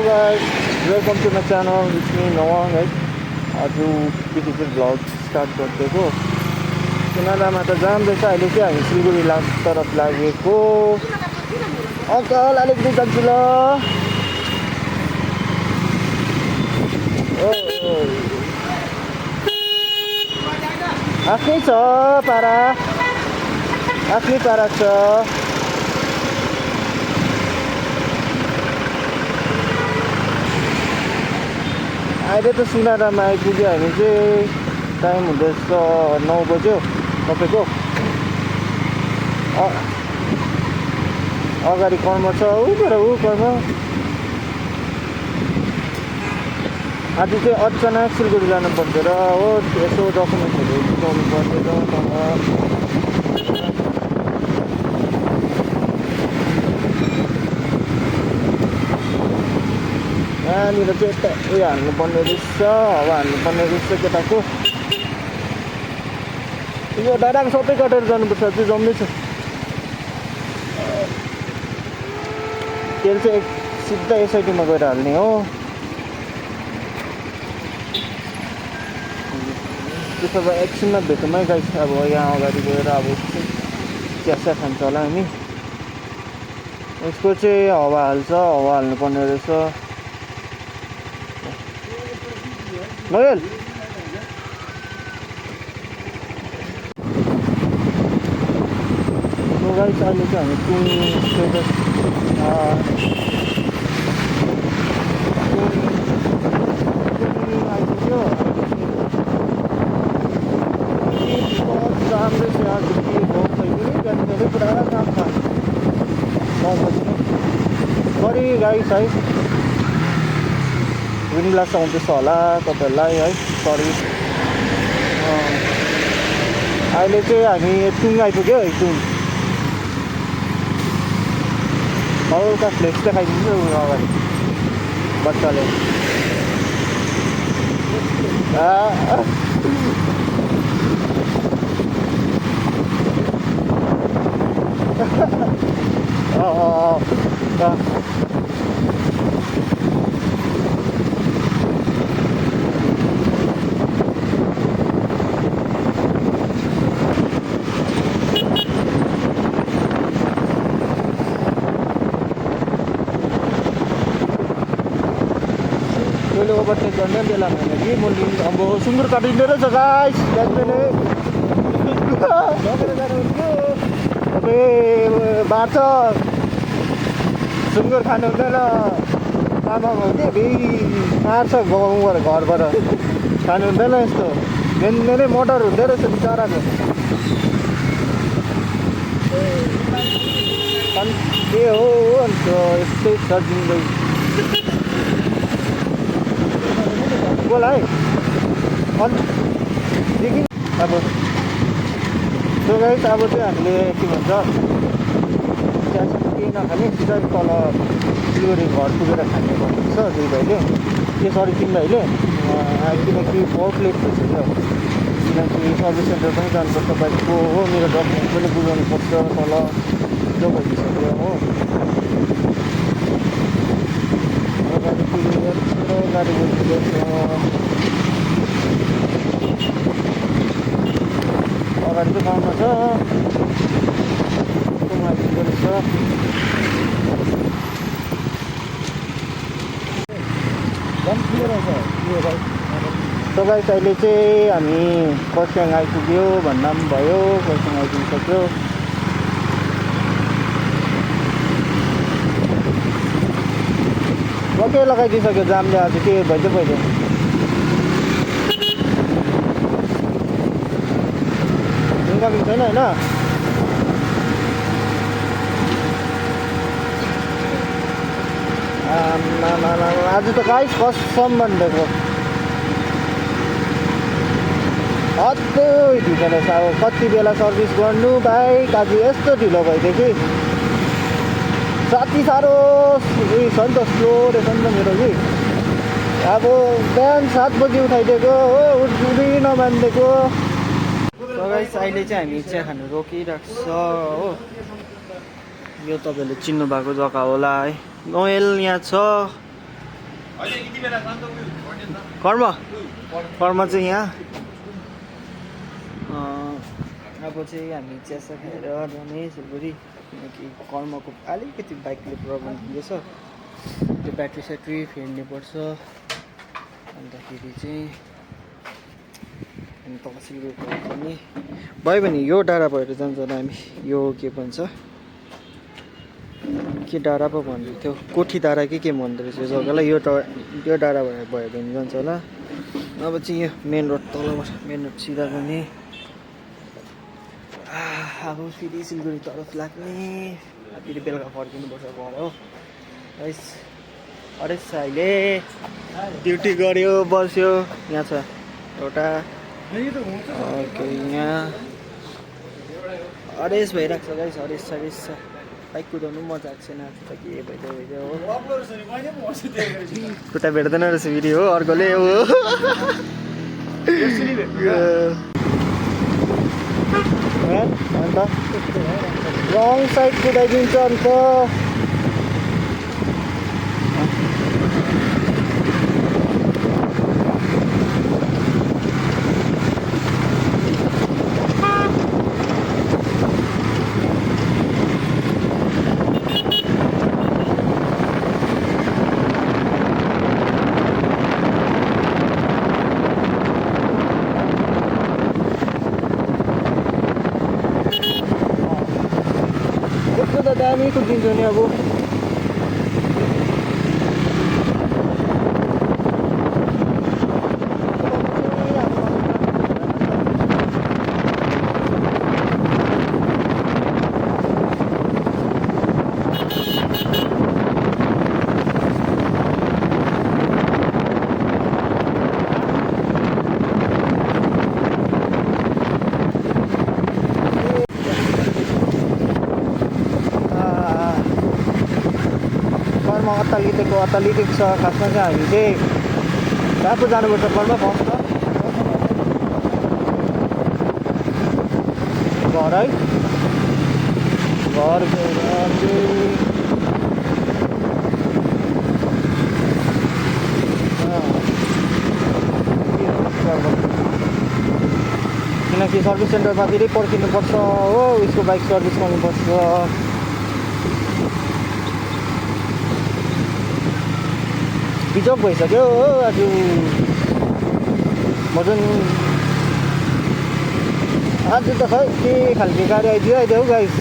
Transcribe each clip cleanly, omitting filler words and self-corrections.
guys, welcome to my channel. It's me Noah है। आज पिछले vlog start करते को किनारामा त जाँदैछ अहिले चाहिँ हामी सिलगढी तरफ लागेको। अङ्कल अलिकति जान्छु ल। आफ्नै छ पारा, आफ्नै पारा छ। अहिले त सिनारामा आइपुग्यो हामी चाहिँ। टाइम हुँदैछ 9 बज्यो तपाईँको। अगाडि कर्म छ उतिर कर्म। आज चाहिँ अचानक सिलगढी जानुपर्छ र हो, यसो डकुमेन्टहरू बुझाउनु पर्छ यहाँनिर चाहिँ यता उयो हाल्नुपर्ने रहेछ, हावा हाल्नुपर्ने रहेछ केटाको। यो डाँडाको सबै काटेर जानुपर्छ, चाहिँ जम्दैछ। तेल चाहिँ सिधा एसआइटीमा गएर हाल्ने हो। त्यसो भए एकछिनमा भेटौँ है गाइस। अब यहाँ अगाडि गएर अब चिया खान्छ होला हामी। यसको चाहिँ हावा हाल्छ, हावा हाल्नुपर्ने रहेछ। नोयल गाइस, अहिले चाहिँ हामी कुन स्टेटस आइपुग्यो। जाम रहेछ यहाँ झुक्की बहुत छैन, धेरै पुरा जाम छ। 9 बजी सरी गाइस है, विनिला आउँदैछ होला तपाईँहरूलाई है, सरी। अहिले चाहिँ हामी टुङ आइपुग्यो है। टुङ हल्का फ्लेक्स देखाइदिन्छु अगाडि बच्चाले। ओभरटेक गर्ने बेला भएन कि म अब सुँगुर काटिँदो रहेछ गाइस। तपाईँ बाँच्छ, सुँगुर खानु हुँदैन। आमा के मार्छ गाउँबाट, घरबाट खानु हुँदैन यस्तो। मेरै मोटर हुँदो रहेछ बिचराको। के हो अन्त यस्तै छ जिन्दगी। बोल है देखि अब सो गाइस, अब चाहिँ हामीले के भन्छ केही नखाने सिधै तल सिलगढी घर पुगेर खाने गर्छ दुई भाइले। के सरी 3 भाइले, किनकि बहुत लेट भइसक्यो। किनकि सर्भिस सेन्टर पनि जानुपर्छ बाइकको हो, मेरो डकुमेन्ट पनि बुझाउनु पर्छ तल, जो भइसक्यो हो। गाडी बसिरहेछ अगाडि चाहिँ गाउँमा छ। आइपुग्दो रहेछ। सो गाइस, अहिले चाहिँ हामी खरसाङ आइपुग्यो भन्दा पनि भयो। खरसाङ आइपुगिसक्यो। के लगाइदिइसक्यो जामले आज, के भइदियो पहिलो। इन्कमिङ छैन होइन। आज त गाइस कसम भनिदिएको अझै ढिलो रहेछ। अब कति बेला सर्भिस गर्नु बाइक, आज यस्तो ढिलो भइदियो कि साथी साह्रो उयो छ नि त, स्लो रहेछ नि त मेरो कि। अब बिहान 7 बजी उठाइदिएको हो, उठ्नै नमानिदिएको। गाइस, अहिले चाहिँ हामी चिया खानु रोकिरहेको छ हो। यो तपाईँले चिन्नु भएको जग्गा होला है, नोयल यहाँ छ। कर्म चाहिँ यहाँ अब चाहिँ हामी चियासा खाएर जाने सिलगढी किनकि कर्मको अलिकति बाइकले प्रब्लम हुँदैछ त्यो ब्याट्री स्याट्री फेर्ने पर्छ अन्तखेरि चाहिँ हामी तल सिलगढी जाने भयो भने यो डाँडा भएर जान्छ होला हामी यो के भन्छ के डाँडा पो भन्दै थियो कोठी डाँडा के भन्दो रहेछ यो जग्गालाई यो डाँडा भएर भयो भने जान्छ होला अब चाहिँ यो मेन रोड तलबाट मेन रोड सिधा जाने अब फेरि सिलगढी तरफ लाग्ने फेरि बेलुका फर्किनुपर्छ घर हो हरेस अहिले ड्युटी गऱ्यो बस्यो यहाँ छ एउटा यहाँ हरेस भइरहेको छ गाइस हरेस छ बाइक कुदाउनु मजा आएको छैन त के भइदियो हो खुट्टा भेट्दैन रहेछ फेरि हो अर्कोले हो अन्त रङ साइड कुदाइदिन्छ अन्त दामी कुदिन्छ नि अब अत्तालिदिएको छ खासमा चाहिँ हामी चाहिँ कहाँ पो जानुपर्छ पर्दा फर्स्ट घर है घर गएर किनकि सर्भिस सेन्टरमा फेरि पर्खिनुपर्छ हो उसको बाइक सर्भिस गर्नुपर्छ बिजोग भइसक्यो हो आज मजन आज त खै के खालको गाडी आइदियो हौ गाइस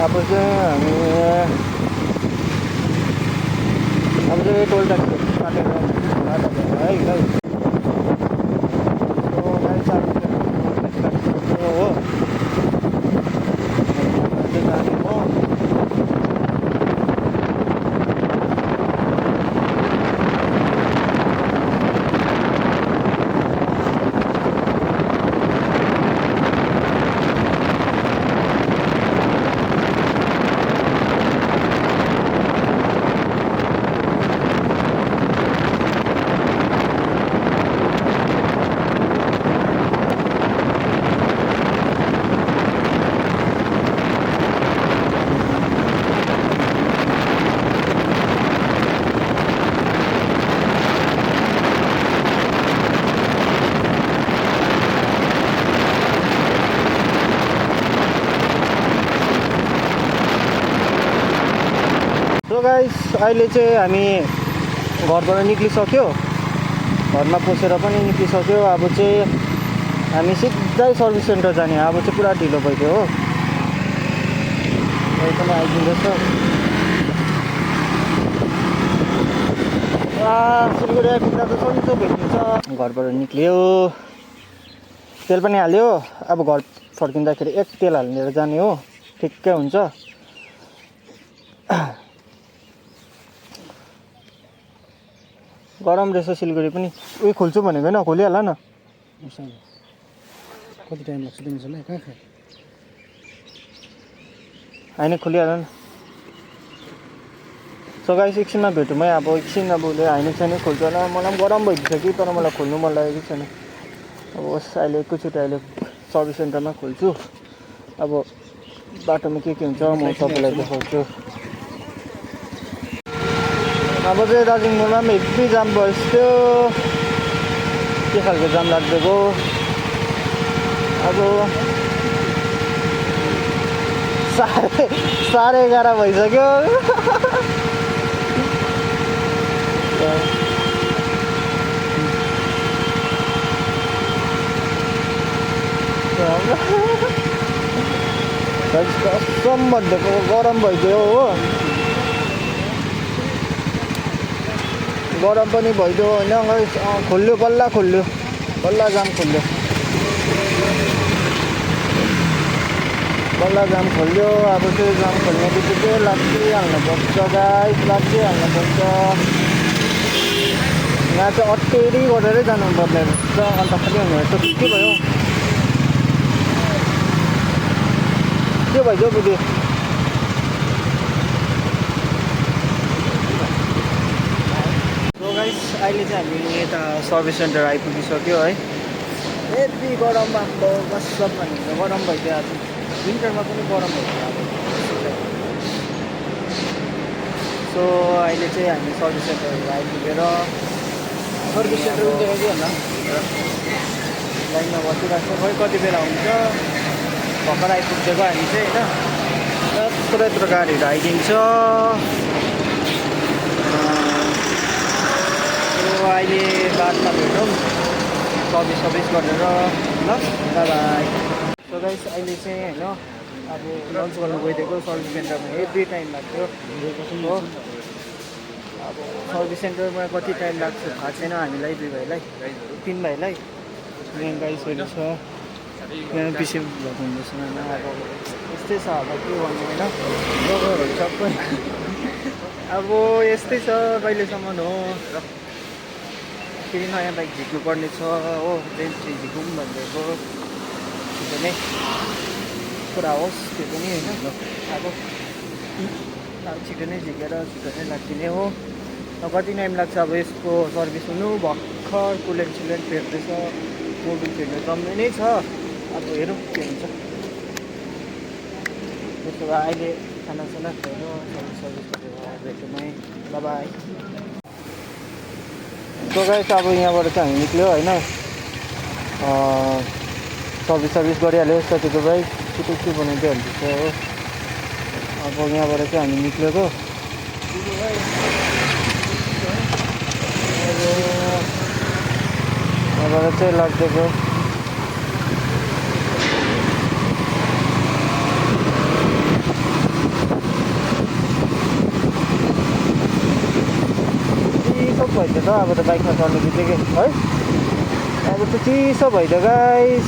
अब चाहिँ टोल ट्याक्स काटेर है गाइस गाइस अहिले चाहिँ हामी घरबाट निक्लिसक्यो घरमा पसेर पनि निक्लिसक्यो अब चाहिँ हामी सिधै सर्भिस सेन्टर जाने अब चाहिँ पुरा ढिलो भइदियो हो पनि आइदिँदैछ सिलगढी आइपुग्दा त सन्चो भेटिन्छ घरबाट निक्लियो तेल पनि हाल्यो अब घर फर्किँदाखेरि एक तेल हालेर जाने हो ठिक्कै हुन्छ गरम रहेछ सिलगढी पनि उयो खोल्छु भनेको होइन खोलिहाल न कति टाइम लाग्छ तिमी होला कहाँ खाए होइन खोलिहाल न सो गाइस एकछिनमा भेटौँ है अब एकछिन अब उसले होइन छैन खोल्छ होला मलाई पनि गरम भइदिन्छ कि तर मलाई खोल्नु मन लागेको छैन अब होस् अहिले एकैचोटि अहिले सर्भिस सेन्टरमा खोल्छु। अब बाटोमा के हुन्छ म तपाईँलाई देखाउँछु। अब चाहिँ दार्जिलिङ मोडमा पनि हेभी जाम बस्थ्यो। के खालको जाम लाग्दिएको अब 11:30 भइसक्यो। कसम भनिदिएको गरम भइदियो हो, गरम पनि भइदियो होइन। खोल्यो बल्ल खोल्यो, बल्ल जाम खोल्यो, बल्ल जाम खोल्यो। अब चाहिँ जाम खोल्ने बित्तिकै लाग्दिहाल्नुपर्छ गाइस, लाग्दिहाल्नुपर्छ। यहाँ चाहिँ अटेरी गरेरै जानुपर्ने रहेछ। अन्त खालि हुनेरहेछ। के भयो के भइदियो बुढी? गाइस अहिले चाहिँ हामी यता सर्भिस सेन्टर आइपुगिसक्यो है। यति गरम भएको कसम भनेको गरम भइदियो। आज विन्टरमा पनि गरम भइदियो अब। सो अहिले चाहिँ हामी सर्भिस सेन्टरमा आइपुगेर सर्भिस सेन्टर पनि देखाइदियो होला। लाइनमा बसिरहेको छ। खै कति बेला हुन्छ। भर्खर आइपुगेको हामी चाहिँ होइन। यत्रो यत्रो गाडीहरू आइदिन्छ। अहिले बादमा भेटौँ सर्भिस गरेर ल। बाई। सो गाइस अहिले चाहिँ होइन अब लन्च गर्नु गइदिएको सर्भिस सेन्टरमा हेभी टाइम लाग्थ्यो हो। अब सर्भिस सेन्टरमा कति टाइम लाग्छ थाहा छैन हामीलाई, 2 भाइलाई 3 भाइलाई। यहाँ गाइसहरू छ, यहाँ पिसी भएको हुँदैछ। अब यस्तै छ अब के भन्नु होइन। जग्गाहरू सबै अब यस्तै छ कहिलेसम्म हो। फेरि नयाँ बाइक झिक्नुपर्ने छ हो। रेन्ट चाहिँ झिकौँ भनिदिएको छिटो नै कुरा होस् त्यो पनि होइन। अब छिटो नै झिकेर छिटो नै राखिदिने हो। कति टाइम लाग्छ अब यसको सर्भिस हुनु। भर्खर कुलेन्ट फेर्दैछ, मोबिल फेर्ने क्रममा नै छ। अब हेरौँ के हुन्छ। त्यसो भए अहिले खानासाना खाएर सर्भिस गरेर भेटौँ। बाई। सो गाइस अब यहाँबाट चाहिँ हामी निक्ल्यो होइन। सर्भिस गरिहाल्यो साथीको भाइ, छिटो के बनाइदियो हाल्दैछ हो। अब यहाँबाट चाहिँ हामी निक्लेको। यहाँबाट चाहिँ लाग्दिएको भइदियो त। अब त बाइकमा चढ्ने बित्तिकै है अब त चिसो भइदियो गाइस।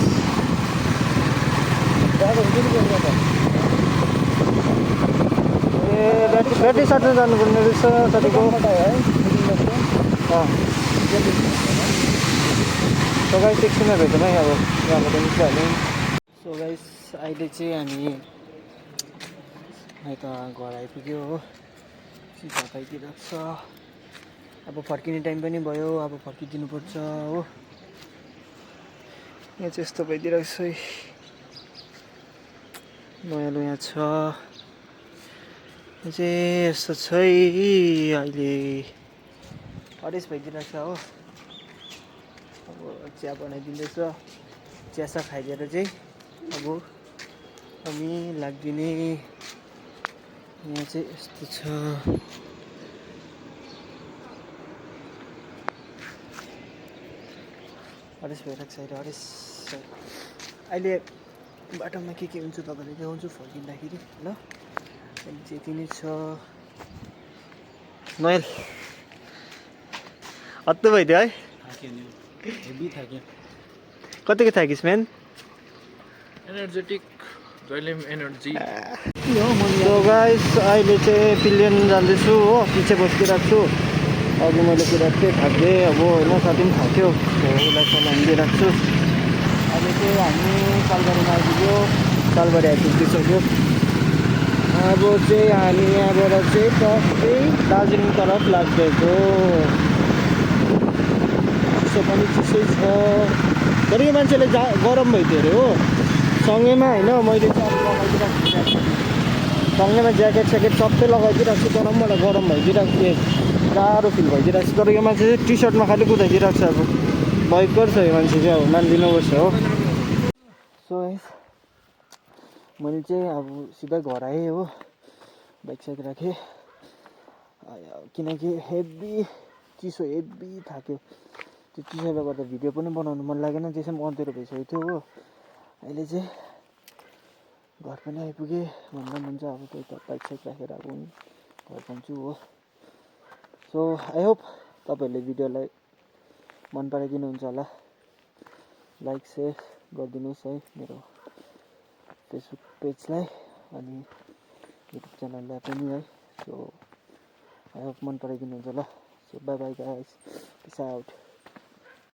ए ब्याट्री साट्नु जानुपर्ने रहेछ साथीको। सो गाइस एकछिनमा भेटौँ है। अब यहाँबाट निस्किहाल्यौँ। सो गाइस अहिले चाहिँ हामी यता घर आइपुग्यो हो। चिसो खाइदिइरहेको छ। अब फर्किने टाइम पनि भयो। अब फर्किदिनुपर्छ हो। यहाँ चाहिँ यस्तो भइदिइरहेको छ है। नयाँ छ। यो चाहिँ यस्तो छ है। अहिले हरेस भइदिइरहेको छ हो। अब चिया बनाइदिँदैछ। चियासा खाइदिएर चाहिँ अब हामी लाग्दिने। यहाँ चाहिँ यस्तो छ। हरेस भइरहेको छ अहिले। हरेस अहिले बाटोमा के हुन्छ तपाईँले देखाउँछु फर्किँदाखेरि ल। अहिले चाहिँ यति नै छ। नयल हत्तु भइदियो है। कतिको थाकिस् म्यान? एनर्जेटिक जहिले पनि एनर्जी। सो गाइस अहिले चाहिँ पिलियन जाँदैछु हो। पछि बसिदिइरहेको छु। अघि मैले कुदाएको थिएँ थाकिदिएँ अब होइन। साथी पनि थाक्यो, उसलाई सलाम दिइरहेको छु। अहिले चाहिँ हामी सालबारीमा आइपुग्यो। सालबारी आइपुगिसक्यो। अब चाहिँ हामी यहाँबाट चाहिँ टक्कै दार्जिलिङ तरफ लाग्दैछौँ। सो पनि चिसै छ। तर यो मान्छेले गरम भइदियो अरे हो सँगैमा होइन। मैले चाहिँ अब लगाइदिइरहेको छु ज्याकेट, सँगैमा ज्याकेट स्याकेट सबै लगाइदिइरहेको छु। तर पनि मलाई गरम भइदिइरहेको थियो, गाह्रो फिल भइदिइरहेको छ। तर यो मान्छे चाहिँ टी सर्टमा खालि कुदाइदिइरहेको छ। अब भयङ्कर छ यो मान्छे चाहिँ, अब मानिदिनुपर्छ हो। सो मैले चाहिँ अब सिधै घर आएँ हो, बाइक साइक राखेँ किनकि हेभी चिसो हेभी थाक्यो। त्यो चिसोले गर्दा भिडियो पनि बनाउनु मन लागेन, त्यसै पनि अँध्यारो भइसकेको थियो हो। अहिले चाहिँ घर पनि आइपुगेँ भन्दा हुन्छ। अब त्यही त बाइक साइक राखेर अब घर जान्छु हो। सो आई होप तपाईँहरूले भिडियोलाई मन पराइदिनुहुन्छ होला। लाइक सेयर गरिदिनुहोस् है मेरो फेसबुक पेजलाई अनि युट्युब च्यानललाई पनि है। सो आई होप मन पराइदिनुहुन्छ होला। So bye bye guys, peace out.